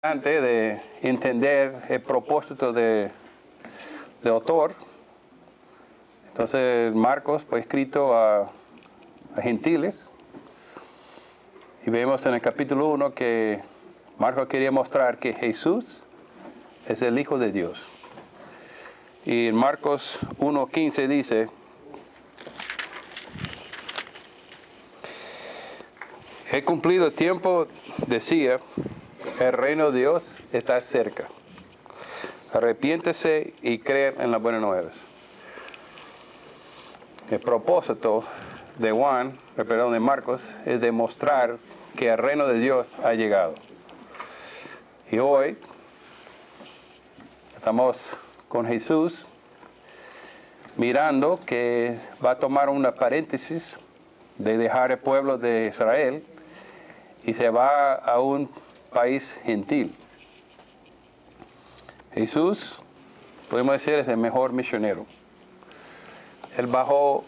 Antes de entender el propósito de autor, entonces Marcos fue escrito a gentiles, y vemos en el capítulo 1 que Marcos quería mostrar que Jesús es el Hijo de Dios. Y en Marcos 1:15 dice: he cumplido el tiempo, decía, el reino de Dios está cerca. Arrepiéntese y cree en las buenas nuevas. El propósito de de Marcos, es demostrar que el reino de Dios ha llegado. Y hoy estamos con Jesús mirando que va a tomar una paréntesis de dejar el pueblo de Israel y se va a un país gentil. Jesús, podemos decir, es el mejor misionero. Él viajó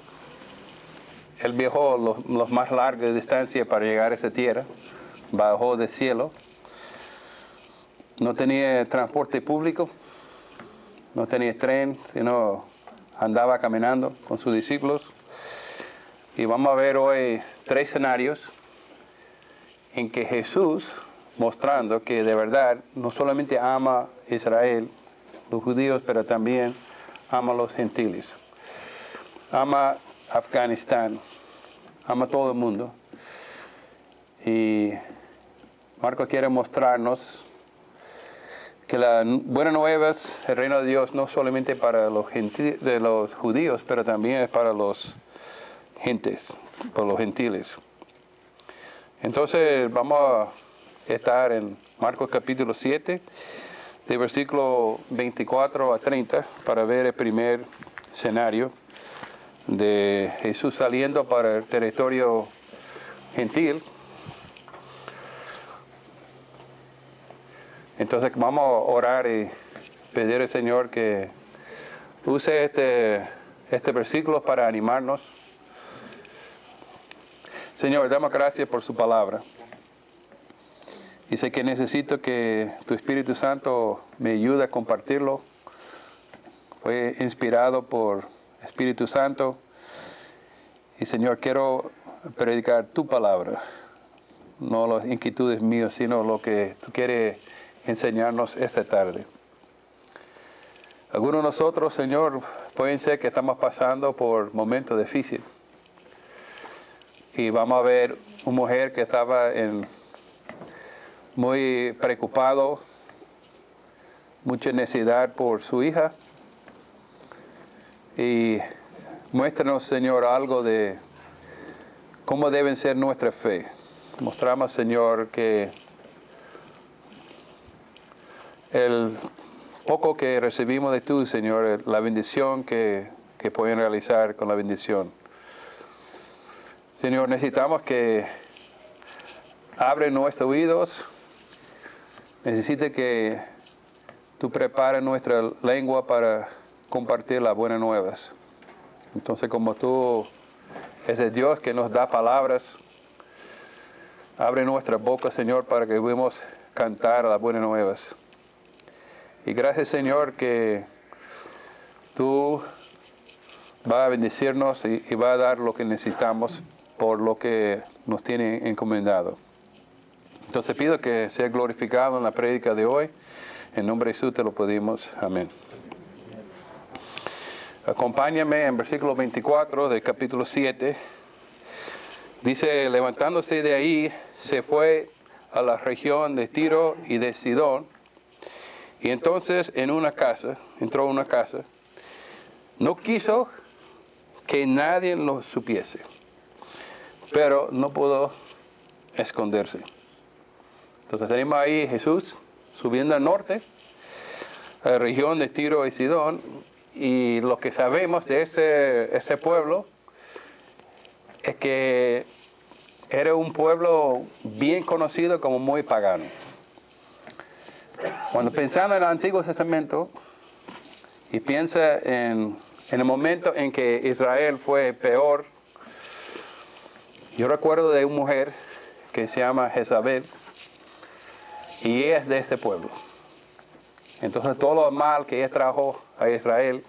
los más largas distancias para llegar a esa tierra, bajó del cielo. No tenía transporte público, no tenía tren, sino andaba caminando con sus discípulos. Y vamos a ver hoy 3 escenarios en que Jesús, mostrando que de verdad no solamente ama a Israel, los judíos, pero también ama a los gentiles. Ama Afganistán, ama a todo el mundo. Y Marcos quiere mostrarnos que las buenas nuevas, el reino de Dios, no solamente para los judíos, pero también es para los gentiles. Entonces vamos a estar en Marcos capítulo 7, de versículo 24 a 30, para ver el primer escenario de Jesús saliendo para el territorio gentil. Entonces vamos a orar y pedir al Señor que use este versículo para animarnos. Señor, damos gracias por su palabra. Y sé que necesito que tu Espíritu Santo me ayude a compartirlo. Fue inspirado por Espíritu Santo. Y Señor, quiero predicar tu palabra. No las inquietudes mías, sino lo que tú quieres enseñarnos esta tarde. Algunos de nosotros, Señor, pueden ser que estamos pasando por momentos difíciles. Y vamos a ver una mujer que estaba muy preocupado, mucha necesidad por su hija. Y muéstranos, Señor, algo de cómo deben ser nuestra fe. Mostramos, Señor, que el poco que recibimos de tú, Señor, la bendición que pueden realizar con la bendición. Señor, necesitamos que abre nuestros oídos. Necesita que tú prepares nuestra lengua para compartir las buenas nuevas. Entonces, como tú es el Dios que nos da palabras, abre nuestra boca, Señor, para que podamos cantar las buenas nuevas. Y gracias, Señor, que tú vas a bendecirnos y vas a dar lo que necesitamos por lo que nos tiene encomendado. Entonces pido que sea glorificado en la prédica de hoy. En nombre de Jesús te lo pedimos. Amén. Acompáñame en versículo 24 del capítulo 7. Dice: levantándose de ahí, se fue a la región de Tiro y de Sidón. Y entonces entró a una casa. No quiso que nadie lo supiese, pero no pudo esconderse. Entonces tenemos ahí Jesús subiendo al norte, a la región de Tiro y Sidón, y lo que sabemos de ese pueblo es que era un pueblo bien conocido como muy pagano. Cuando pensamos en el Antiguo Testamento y piensa en el momento en que Israel fue peor, yo recuerdo de una mujer que se llama Jezabel. y ella es de este pueblo. Entonces todo lo mal que ella trajo a Israel,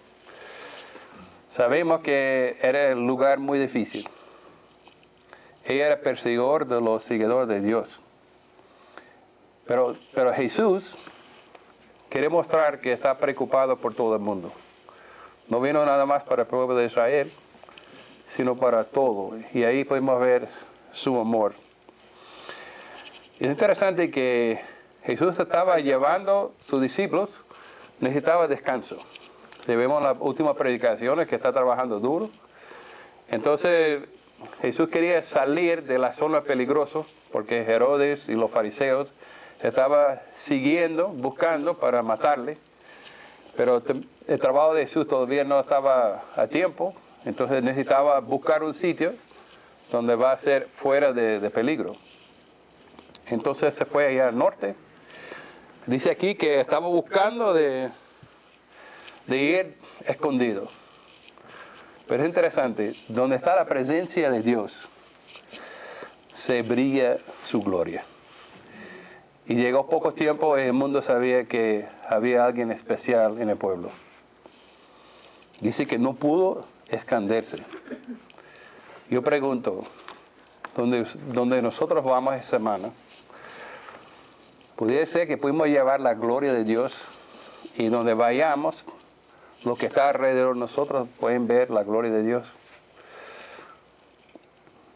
sabemos que era un lugar muy difícil. Ella era perseguidor de los seguidores de Dios. Pero Jesús quiere mostrar que está preocupado por todo el mundo. No vino nada más para el pueblo de Israel, sino para todo. Y ahí podemos ver su amor. Es interesante que Jesús estaba llevando a sus discípulos, necesitaba descanso. Si vemos las últimas predicaciones que está trabajando duro. Entonces Jesús quería salir de la zona peligrosa, porque Herodes y los fariseos estaban siguiendo, buscando para matarle. Pero el trabajo de Jesús todavía no estaba a tiempo, entonces necesitaba buscar un sitio donde va a ser fuera de peligro. Entonces se fue allá al norte. Dice aquí que estaba buscando de ir escondido. Pero es interesante, donde está la presencia de Dios, se brilla su gloria. Y llegó poco tiempo y el mundo sabía que había alguien especial en el pueblo. Dice que no pudo esconderse. Yo pregunto, donde nosotros vamos esta semana, pudiera ser que pudimos llevar la gloria de Dios y donde vayamos, lo que está alrededor de nosotros pueden ver la gloria de Dios.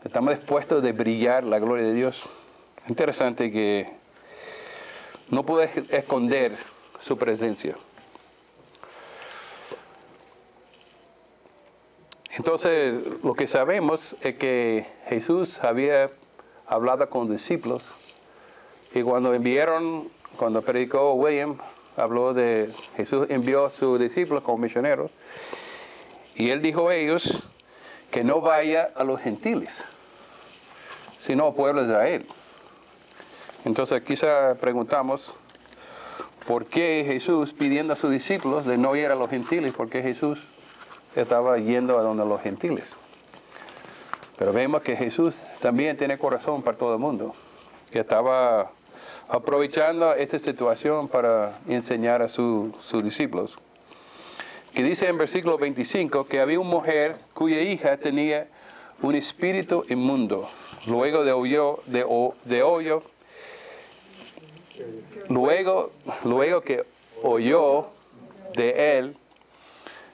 Estamos dispuestos de brillar la gloria de Dios. Interesante que no puede esconder su presencia. Entonces, lo que sabemos es que Jesús había hablado con discípulos y cuando predicó William, habló de Jesús envió a sus discípulos como misioneros y él dijo a ellos que no vaya a los gentiles, sino al pueblo de Israel. Entonces quizá preguntamos, ¿por qué Jesús pidiendo a sus discípulos de no ir a los gentiles? ¿Por qué Jesús estaba yendo a donde los gentiles? Pero vemos que Jesús también tiene corazón para todo el mundo, que estaba aprovechando esta situación para enseñar a sus discípulos. Que dice en versículo 25 que había una mujer cuya hija tenía un espíritu inmundo. Luego que oyó de él,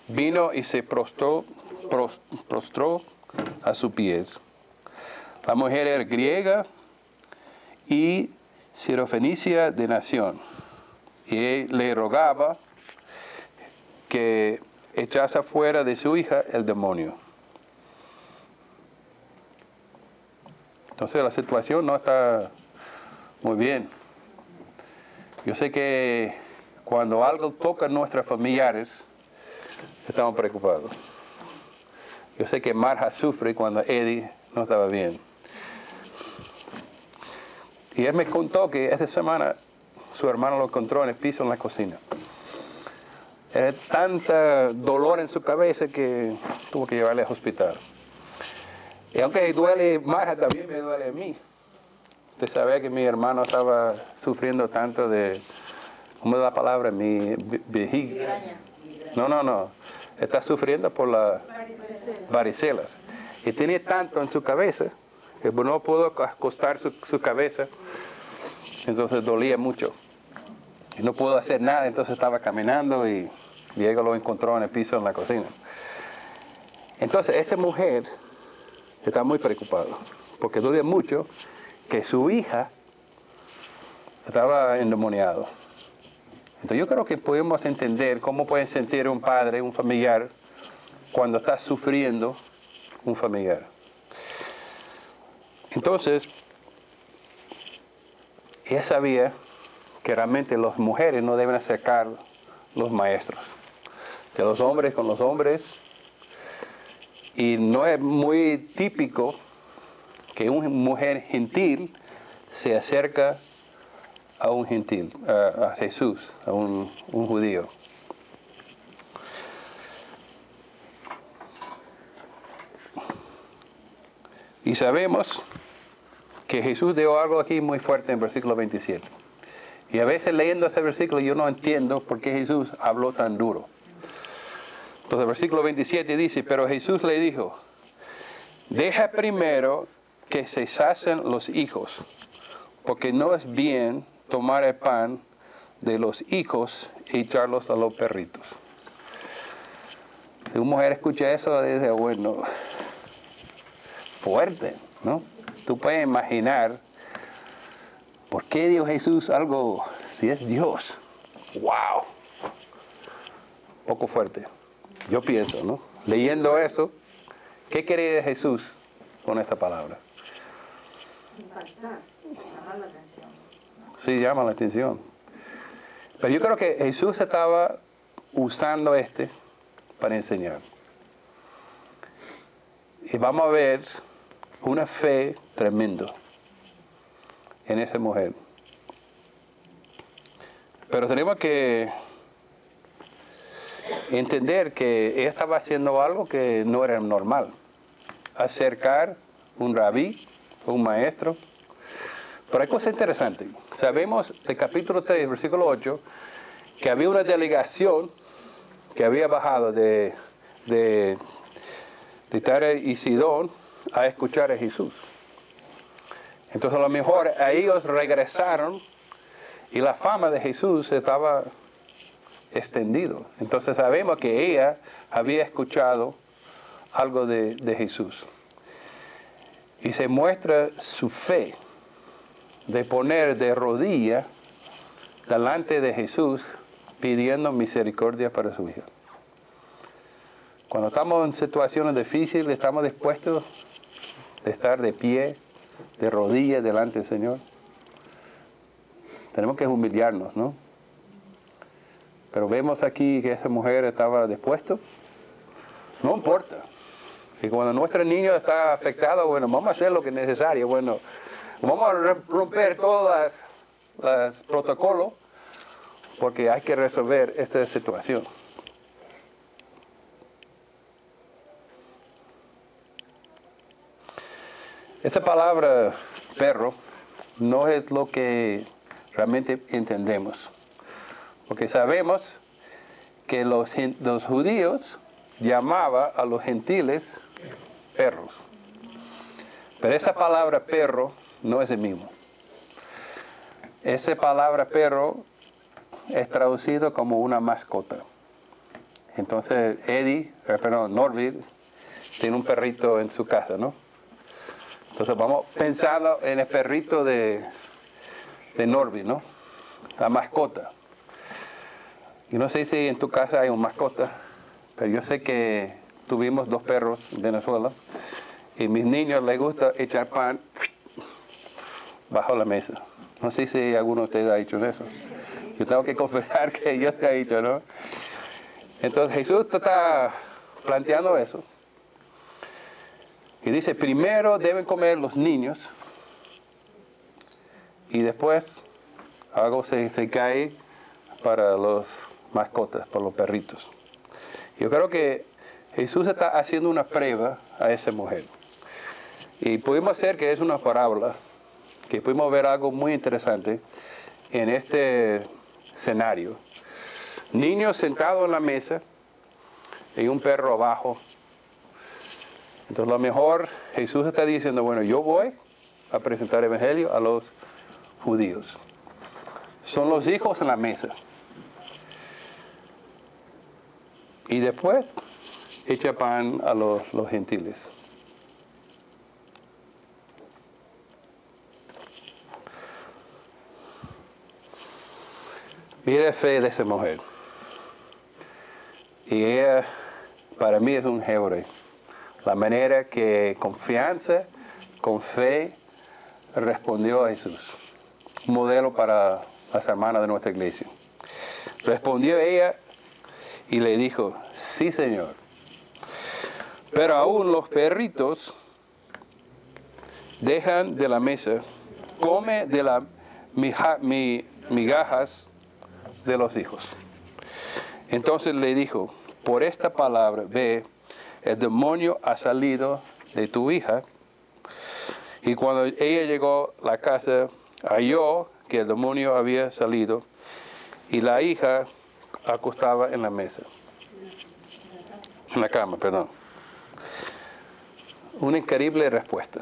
vino y se prostró a sus pies. La mujer era griega y sirofenicia de nación, y él le rogaba que echase afuera de su hija el demonio. Entonces la situación no está muy bien. Yo sé que cuando algo toca a nuestros familiares, estamos preocupados. Yo sé que Marja sufre cuando Eddie no estaba bien. Y él me contó que esta semana su hermano lo encontró en el piso en la cocina. Era tanta dolor en su cabeza que tuvo que llevarle al hospital. Y aunque duele Marja, también me duele a mí. Usted sabe que mi hermano estaba sufriendo tanto de, ¿cómo es la palabra? Mi vejiga. No. Está sufriendo por las varicelas. Y tenía tanto en su cabeza que no pudo acostar su cabeza. Entonces dolía mucho. Y no pudo hacer nada, entonces estaba caminando y Diego lo encontró en el piso en la cocina. Entonces esa mujer está muy preocupada porque duele mucho que su hija estaba endemoniado. Entonces yo creo que podemos entender cómo puede sentir un padre, un familiar, cuando está sufriendo un familiar. Entonces, ella sabía que realmente las mujeres no deben acercar los maestros, que los hombres con los hombres, y no es muy típico que una mujer gentil se acerca a un gentil, a Jesús, a un judío. Y sabemos que Jesús dio algo aquí muy fuerte en versículo 27. Y a veces leyendo ese versículo yo no entiendo por qué Jesús habló tan duro. Entonces el versículo 27 dice, pero Jesús le dijo, deja primero que se sacien los hijos, porque no es bien tomar el pan de los hijos y echarlos a los perritos. Si una mujer escucha eso, dice, bueno, fuerte, ¿no? Tú puedes imaginar, ¿por qué dijo Jesús algo si es Dios? ¡Wow! Poco fuerte. Yo pienso, ¿no? Leyendo eso, ¿qué quería Jesús con esta palabra? Impactar, llamar la atención. Sí, llama la atención. Pero yo creo que Jesús estaba usando para enseñar. Y vamos a ver una fe tremenda en esa mujer. Pero tenemos que entender que ella estaba haciendo algo que no era normal. Acercar un rabí, un maestro. Pero hay cosas interesantes. Sabemos del capítulo 3, versículo 8, que había una delegación que había bajado de Tiro y Sidón a escuchar a Jesús. Entonces a lo mejor a ellos regresaron y la fama de Jesús estaba extendido. Entonces sabemos que ella había escuchado algo de Jesús. Y se muestra su fe de poner de rodillas delante de Jesús pidiendo misericordia para su hija. Cuando estamos en situaciones difíciles, estamos dispuestos de estar de pie, de rodillas delante del Señor. Tenemos que humillarnos, ¿no? Pero vemos aquí que esa mujer estaba dispuesta. No importa. Y cuando nuestro niño está afectado, bueno, vamos a hacer lo que es necesario. Bueno, vamos a romper todos los protocolos porque hay que resolver esta situación. Esa palabra perro no es lo que realmente entendemos. Porque sabemos que los judíos llamaban a los gentiles perros. Pero esa palabra perro no es el mismo. Esa palabra perro es traducido como una mascota. Entonces Norby tiene un perrito en su casa, ¿no? Entonces vamos pensando en el perrito de Norby, ¿no? La mascota. Y no sé si en tu casa hay una mascota, pero yo sé que tuvimos 2 perros en Venezuela y a mis niños les gusta echar pan bajo la mesa. No sé si alguno de ustedes ha hecho eso. Yo tengo que confesar que yo te he hecho, ¿no? Entonces Jesús está planteando eso. Y dice, primero deben comer los niños y después algo se cae para los mascotas, para los perritos. Yo creo que Jesús está haciendo una prueba a esa mujer. Y pudimos hacer que es una parábola, que pudimos ver algo muy interesante en este escenario. Niños sentados en la mesa y un perro abajo. Entonces a lo mejor Jesús está diciendo, bueno, yo voy a presentar el evangelio a los judíos. Son los hijos en la mesa. Y después echa pan a los gentiles. Mira la fe de esa mujer. Y ella, para mí, es un héroe. La manera que confianza, con fe, respondió a Jesús. Un modelo para las hermanas de nuestra iglesia. Respondió ella y le dijo, sí, Señor. Pero aún los perritos dejan de la mesa, come de las migajas de los hijos. Entonces le dijo, por esta palabra, ve, el demonio ha salido de tu hija. Y cuando ella llegó a la casa, halló que el demonio había salido, y la hija acostaba en la mesa. En la cama, perdón. Una increíble respuesta.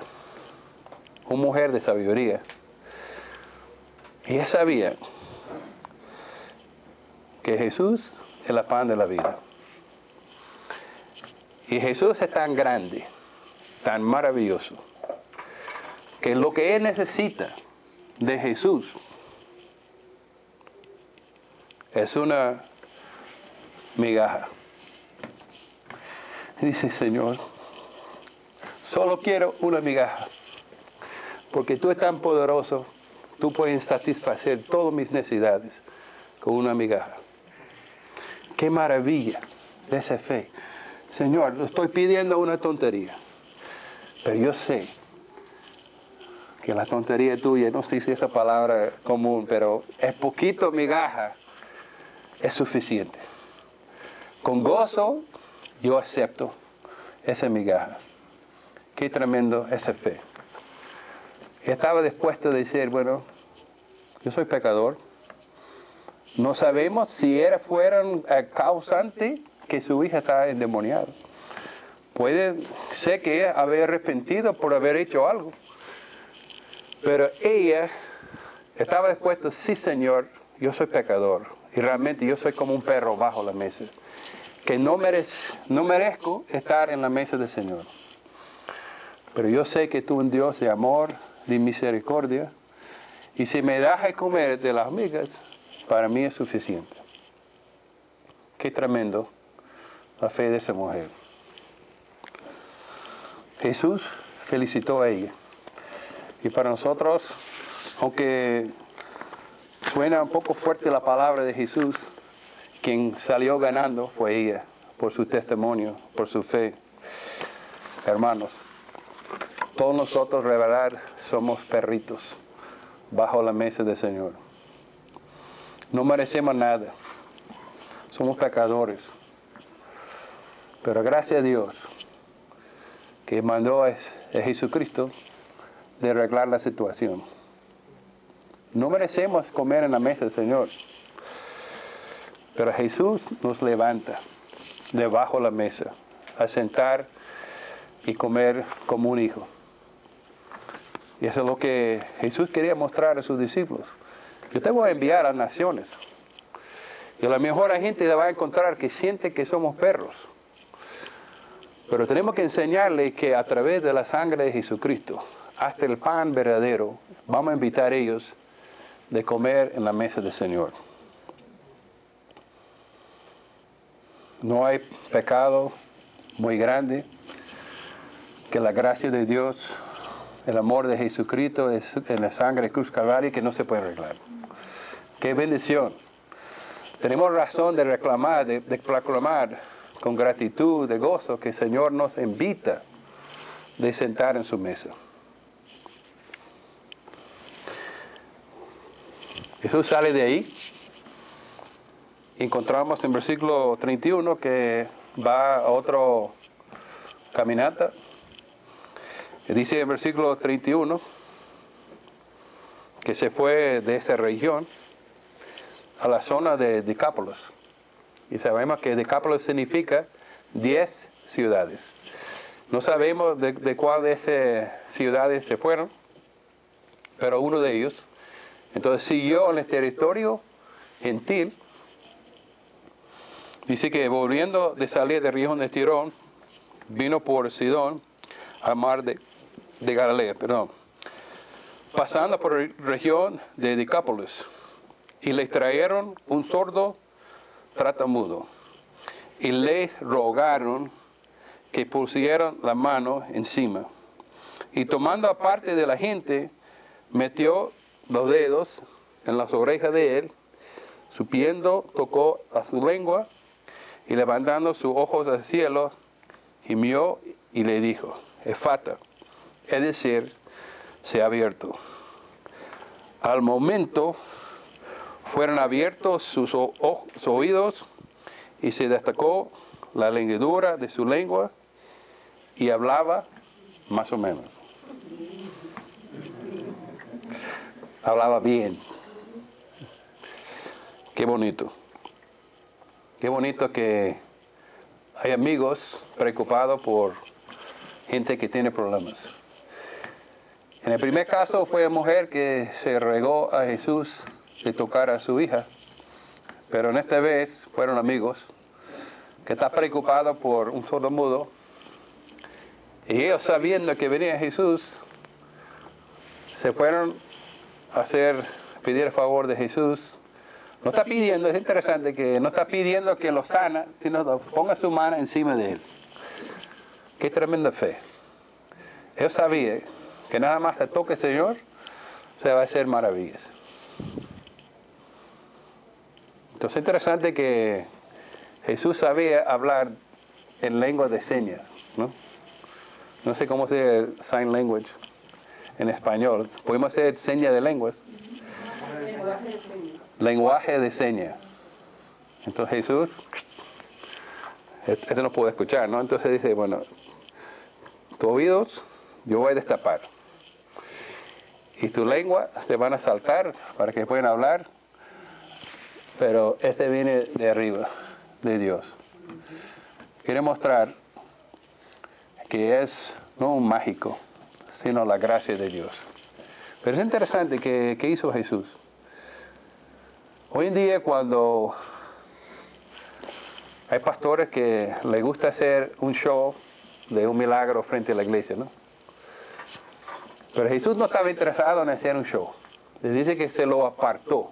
Una mujer de sabiduría. Ella sabía que Jesús es el pan de la vida. Y Jesús es tan grande, tan maravilloso, que lo que Él necesita de Jesús es una migaja. Dice, Señor, solo quiero una migaja, porque tú eres tan poderoso, tú puedes satisfacer todas mis necesidades con una migaja. Qué maravilla de esa fe. Señor, le estoy pidiendo una tontería, pero yo sé que la tontería tuya, no sé si esa palabra común, pero es poquito migaja, es suficiente. Con gozo yo acepto esa migaja. Qué tremendo esa fe. Estaba dispuesto a decir, bueno, yo soy pecador. No sabemos si fueron causante que su hija estaba endemoniada. Puede ser que ella había arrepentido por haber hecho algo. Pero ella estaba dispuesta, sí, Señor, yo soy pecador. Y realmente yo soy como un perro bajo la mesa. Que no merezco estar en la mesa del Señor. Pero yo sé que tú, un Dios de amor, de misericordia, y si me dejas comer de las migas, para mí es suficiente. Qué tremendo la fe de esa mujer. Jesús felicitó a ella. Y para nosotros, aunque suena un poco fuerte la palabra de Jesús, quien salió ganando fue ella, por su testimonio, por su fe. Hermanos, todos nosotros, de verdad, somos perritos bajo la mesa del Señor. No merecemos nada. Somos pecadores. Pero gracias a Dios que mandó a Jesucristo de arreglar la situación. No merecemos comer en la mesa del Señor. Pero Jesús nos levanta debajo de la mesa a sentar y comer como un hijo. Y eso es lo que Jesús quería mostrar a sus discípulos. Yo te voy a enviar a las naciones. Y a lo mejor la gente va a encontrar que siente que somos perros. Pero tenemos que enseñarles que a través de la sangre de Jesucristo, hasta el pan verdadero, vamos a invitar a ellos de comer en la mesa del Señor. No hay pecado muy grande que la gracia de Dios, el amor de Jesucristo es en la sangre de Cruz Calvario que no se puede arreglar. ¡Qué bendición! Tenemos razón de reclamar, de proclamar con gratitud, de gozo, que el Señor nos invita de sentar en su mesa. Jesús sale de ahí. Encontramos en versículo 31 que va a otra caminata. Dice en versículo 31 que se fue de esa región a la zona de Decápolis. Y sabemos que Decápolis significa 10 ciudades. No sabemos de cuál de esas ciudades se fueron, pero uno de ellos. Entonces siguió en el territorio gentil. Dice que volviendo de salir del río de Tirón, vino por Sidón al mar de Galilea, pasando por la región de Decápolis. Y le trajeron un sordo tartamudo y le rogaron que pusieran la mano encima. Y tomando aparte de la gente, metió los dedos en las orejas de él, supiendo, tocó a su lengua y levantando sus ojos al cielo, gimió y le dijo, Efata, es decir, se ha abierto. Al momento fueron abiertos sus oídos y se destacó la lengüedura de su lengua y hablaba más o menos. Hablaba bien. Qué bonito. Qué bonito que hay amigos preocupados por gente que tiene problemas. En el primer caso fue mujer que se regó a Jesús de tocar a su hija, pero en esta vez fueron amigos que están preocupados por un sordomudo, y ellos sabiendo que venía Jesús, se fueron a pedir el favor de Jesús. No está pidiendo, es interesante que no está pidiendo que lo sana, sino ponga su mano encima de él. Qué tremenda fe. Él sabía que nada más se toque el Señor, se va a hacer maravillas. Entonces es interesante que Jesús sabía hablar en lengua de señas, ¿no? No sé cómo se dice sign language en español. Podemos hacer señas de lenguas. Lenguaje de señas. Entonces Jesús, este no puede escuchar, ¿no? Entonces dice, bueno, tus oídos yo voy a destapar. Y tu lengua te van a saltar para que puedan hablar. Pero este viene de arriba, de Dios. Quiere mostrar que es no un mágico, sino la gracia de Dios. Pero es interesante que hizo Jesús. Hoy en día cuando hay pastores que les gusta hacer un show de un milagro frente a la iglesia, ¿no? Pero Jesús no estaba interesado en hacer un show. Les dice que se lo apartó.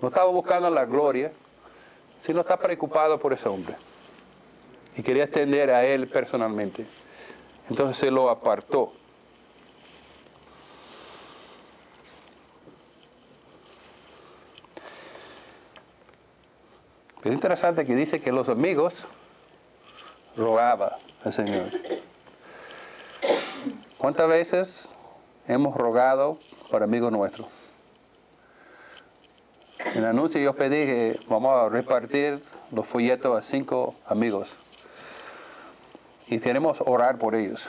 No estaba buscando la gloria, sino está preocupado por ese hombre. Y quería atender a él personalmente. Entonces se lo apartó. Es interesante que dice que los amigos rogaban al Señor. ¿Cuántas veces hemos rogado por amigos nuestros? En el anuncio yo pedí que vamos a repartir los folletos a 5 amigos. Y queremos orar por ellos.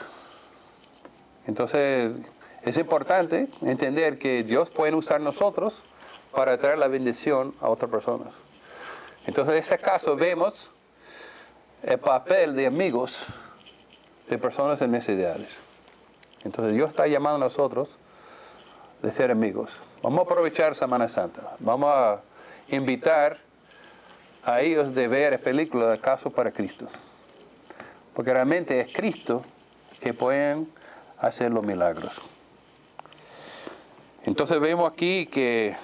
Entonces, es importante entender que Dios puede usar nosotros para traer la bendición a otras personas. Entonces, en este caso vemos el papel de amigos de personas en necesidades. Entonces, Dios está llamando a nosotros de ser amigos. Vamos a aprovechar Semana Santa. Vamos a invitar a ellos de ver películas de Caso para Cristo. Porque realmente es Cristo que pueden hacer los milagros. Entonces vemos aquí que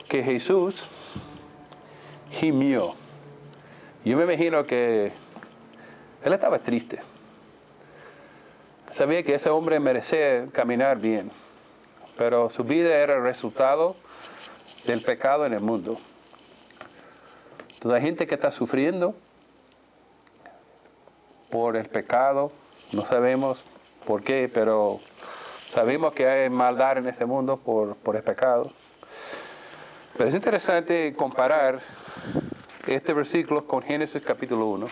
Jesús gimió. Yo me imagino que él estaba triste. Sabía que ese hombre merecía caminar bien, pero su vida era el resultado del pecado en el mundo. Entonces hay gente que está sufriendo por el pecado, no sabemos por qué, pero sabemos que hay maldad en este mundo por el pecado. Pero es interesante comparar este versículo con Génesis capítulo 1.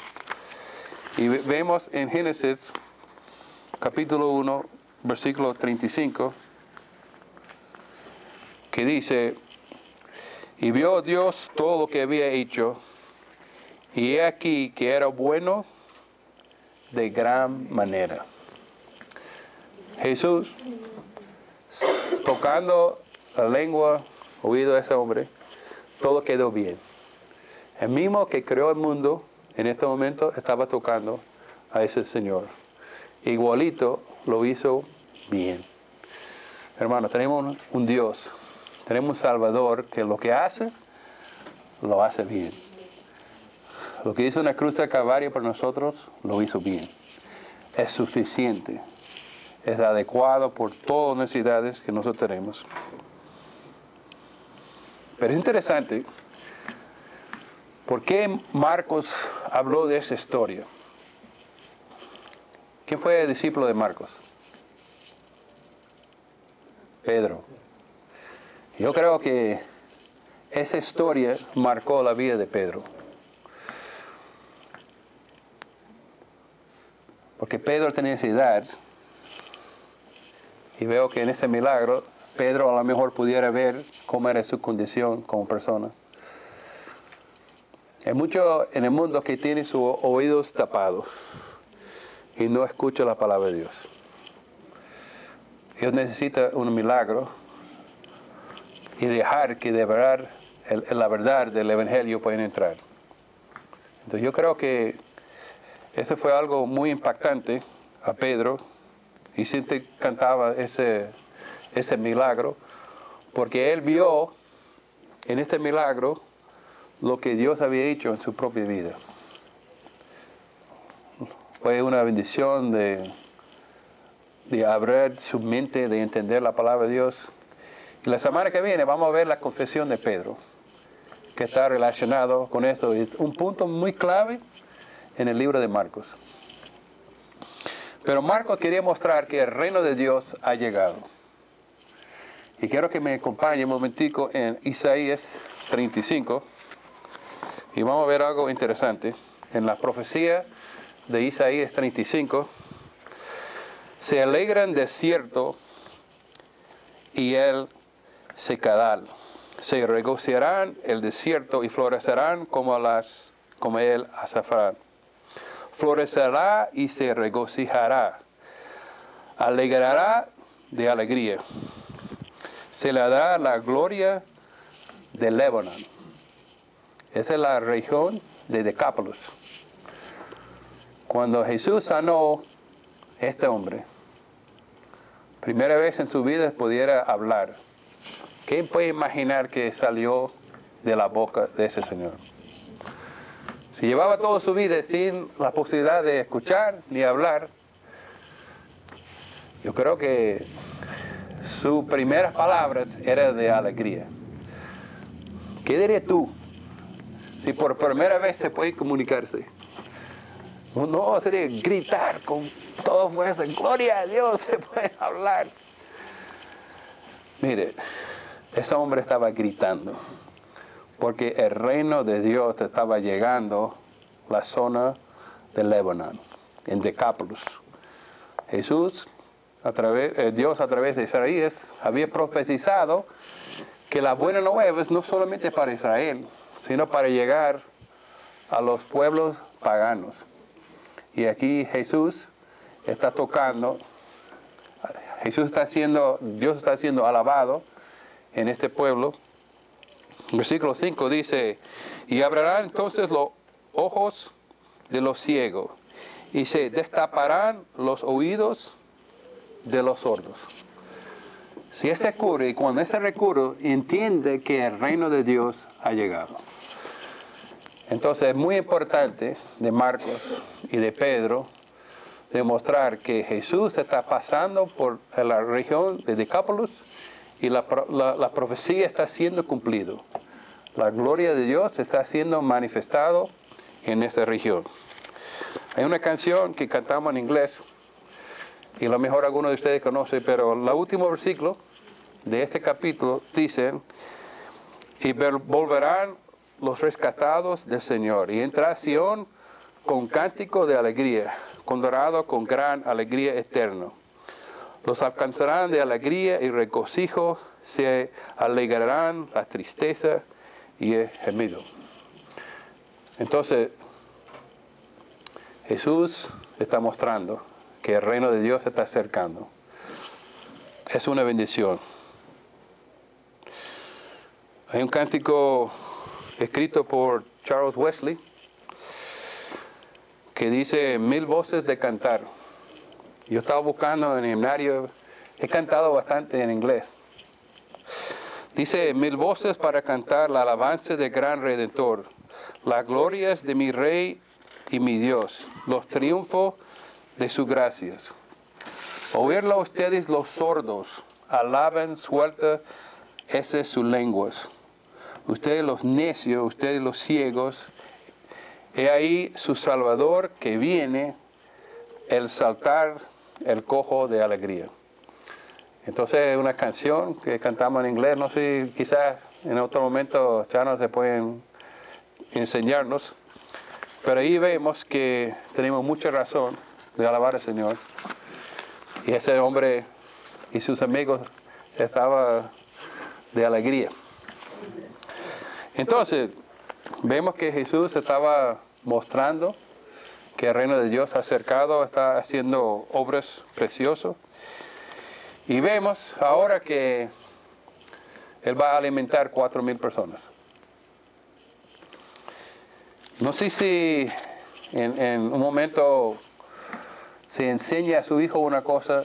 Y vemos en Génesis capítulo 1, versículo 35, que dice, y vio Dios todo lo que había hecho, y he aquí que era bueno de gran manera. Jesús, tocando la lengua, oído de ese hombre, todo quedó bien. El mismo que creó el mundo, en este momento estaba tocando a ese Señor. Igualito lo hizo bien. Hermano, tenemos un Dios, tenemos un Salvador que lo que hace, lo hace bien. Lo que hizo en la cruz del Calvario por nosotros, lo hizo bien. Es suficiente. Es adecuado por todas las necesidades que nosotros tenemos. Pero es interesante, ¿por qué Marcos habló de esa historia? ¿Quién fue el discípulo de Marcos? Pedro. Yo creo que esa historia marcó la vida de Pedro. Porque Pedro tenía esa edad y veo que en ese milagro Pedro a lo mejor pudiera ver cómo era su condición como persona. Hay muchos en el mundo que tienen sus oídos tapados y no escuchan la palabra de Dios. Ellos necesitan un milagro y dejar que de verdad, la verdad del Evangelio pueden entrar. Entonces yo creo que eso fue algo muy impactante a Pedro y siempre cantaba ese milagro porque él vio en este milagro lo que Dios había hecho en su propia vida. Fue una bendición de abrir su mente, de entender la palabra de Dios. Y la semana que viene vamos a ver la confesión de Pedro, que está relacionado con esto. Es un punto muy clave en el libro de Marcos. Pero Marcos quería mostrar que el reino de Dios ha llegado. Y quiero que me acompañe un momentico en Isaías 35. Y vamos a ver algo interesante. En la profecía de Isaías 35, se alegra el desierto y el secadal. Se regocijarán el desierto y florecerán como el azafrán. Florecerá y se regocijará. Alegrará de alegría. Se le dará la gloria de Líbano. Esa es la región de Decápolis. Cuando Jesús sanó a este hombre, primera vez en su vida pudiera hablar. ¿Quién puede imaginar que salió de la boca de ese Señor? Si llevaba toda su vida sin la posibilidad de escuchar ni hablar, yo creo que sus primeras palabras eran de alegría. ¿Qué dirías tú si por primera vez se puede comunicarse? No, sería gritar con toda fuerza, gloria a Dios, se puede hablar. Mire, ese hombre estaba gritando, porque el reino de Dios estaba llegando a la zona de Líbano, en Decápolis. Jesús, Dios a través de Isaías, había profetizado que las buenas nuevas no solamente para Israel, sino para llegar a los pueblos paganos. Y aquí Jesús está tocando, Dios está siendo alabado en este pueblo. Versículo 5 dice, y abrirán entonces los ojos de los ciegos, y se destaparán los oídos de los sordos. Si eso ocurre, y cuando ese recurre, entiende que el reino de Dios ha llegado. Entonces es muy importante de Marcos y de Pedro demostrar que Jesús está pasando por la región de Decápolis y la profecía está siendo cumplida. La gloria de Dios está siendo manifestado en esta región. Hay una canción que cantamos en inglés y a lo mejor algunos de ustedes conocen, pero el último versículo de este capítulo dice, y volverán los rescatados del Señor, y entrará Sión con cántico de alegría, con dorado, con gran alegría eterna. Los alcanzarán de alegría y regocijo, se alegrarán la tristeza y el gemido. Entonces, Jesús está mostrando que el reino de Dios se está acercando. Es una bendición. Hay un cántico escrito por Charles Wesley que dice 1000 voces de cantar. Yo estaba buscando en el himnario, he cantado bastante en inglés. Dice 1000 voces para cantar la alabanza del gran Redentor, las glorias de mi Rey y mi Dios, los triunfos de sus gracias. Oírlo ustedes los sordos, alaben suelta esas sus lenguas. Ustedes los necios, ustedes los ciegos, he ahí su Salvador que viene, el saltar el cojo de alegría. Entonces es una canción que cantamos en inglés, no sé, quizás en otro momento ya no se pueden enseñarnos, pero ahí vemos que tenemos mucha razón de alabar al Señor. Y ese hombre y sus amigos estaba de alegría. Entonces, vemos que Jesús estaba mostrando que el reino de Dios se ha acercado, está haciendo obras preciosas. Y vemos ahora que Él va a alimentar 4,000 personas. No sé si en un momento se enseña a su hijo una cosa